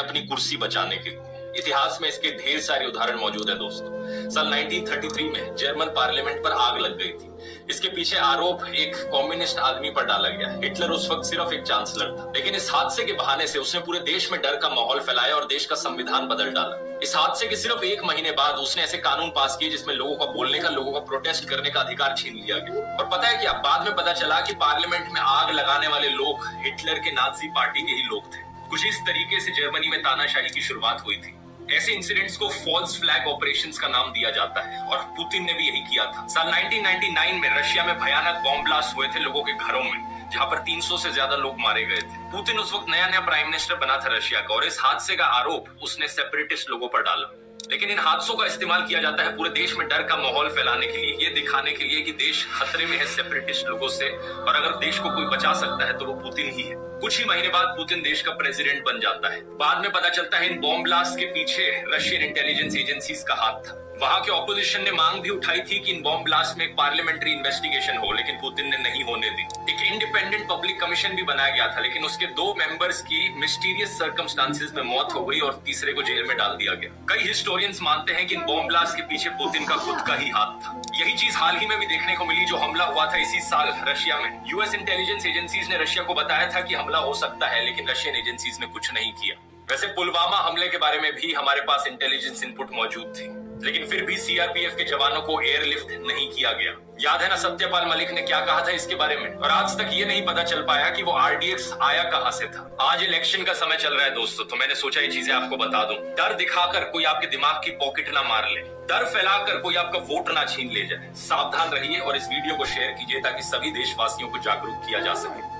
अपनी कुर्सी बचाने के लिए। इतिहास में इसके ढेर सारे उदाहरण मौजूद है दोस्तों। साल 1933 में जर्मन पार्लियामेंट पर आग लग गई थी। इसके पीछे आरोप एक कम्युनिस्ट आदमी पर डाला गया। हिटलर उस वक्त सिर्फ एक चांसलर था, लेकिन इस हादसे के बहाने से उसने पूरे देश में डर का माहौल फैलाया और देश का संविधान बदल डाला। इस हादसे के सिर्फ एक महीने बाद उसने ऐसे कानून पास किए जिसमें लोगों का बोलने का, लोगों का प्रोटेस्ट करने का अधिकार छीन लिया गया। और पता है क्या, बाद में पता चला कि पार्लियामेंट में आग लगाने वाले लोग हिटलर के नाजी पार्टी के ही लोग थे। कुछ इस तरीके से जर्मनी में तानाशाही की शुरुआत हुई थी। ऐसे इंसिडेंट्स को फॉल्स फ्लैग ऑपरेशंस का नाम दिया जाता है और पुतिन ने भी यही किया था। साल 1999 में रशिया में भयानक बॉम्ब ब्लास्ट हुए थे लोगों के घरों में, जहां पर 300 से ज्यादा लोग मारे गए थे। पुतिन उस वक्त नया प्राइम मिनिस्टर बना था रशिया का, और इस हादसे का आरोप उसने सेपरेटिस्ट लोगों पर डाला। लेकिन इन हादसों का इस्तेमाल किया जाता है पूरे देश में डर का माहौल फैलाने के लिए, ये दिखाने के लिए कि देश खतरे में है सेपरेटिस्ट लोगों से, और अगर देश को कोई बचा सकता है तो वो पुतिन ही है। कुछ ही महीने बाद पुतिन देश का प्रेसिडेंट बन जाता है। बाद में पता चलता है इन बॉम्ब ब्लास्ट के पीछे रशियन इंटेलिजेंस एजेंसीज का हाथ था। वहां के ऑपोजिशन ने मांग भी उठाई थी कि इन बॉम्ब ब्लास्ट में एक पार्लियामेंट्री इन्वेस्टिगेशन हो, लेकिन पुतिन ने नहीं होने दी। एक इंडिपेंडेंट पब्लिक कमीशन भी बनाया गया था, लेकिन उसके 2 मेंबर्स की मिस्टीरियस सर्कमस्टांसेस में मौत हो गई और तीसरे को जेल में डाल दिया गया। कई हिस्टोरियंस मानते हैं कि इन बॉम्ब ब्लास्ट के पीछे पुतिन का खुद का ही हाथ था। यही चीज हाल ही में भी देखने को मिली, जो हमला हुआ था इसी साल रशिया में। यूएस इंटेलिजेंस एजेंसीज ने रशिया को बताया था कि हमला हो सकता है, लेकिन रशियन एजेंसीज ने कुछ नहीं किया। वैसे पुलवामा हमले के बारे में भी हमारे पास इंटेलिजेंस इनपुट मौजूद थी, लेकिन फिर भी सीआरपीएफ के जवानों को एयरलिफ्ट नहीं किया गया। याद है ना सत्यपाल मलिक ने क्या कहा था इसके बारे में? और आज तक ये नहीं पता चल पाया कि वो आरडीएक्स आया कहां से था। आज इलेक्शन का समय चल रहा है दोस्तों, तो मैंने सोचा ये चीजें आपको बता दूं। डर दिखाकर कोई आपके दिमाग की पॉकेट ना मार ले, डर फैलाकर कोई आपका वोट ना छीन ले जाए। सावधान रहिए और इस वीडियो को शेयर कीजिए ताकि सभी देशवासियों को जागरूक किया जा सके।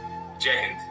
जय हिंद।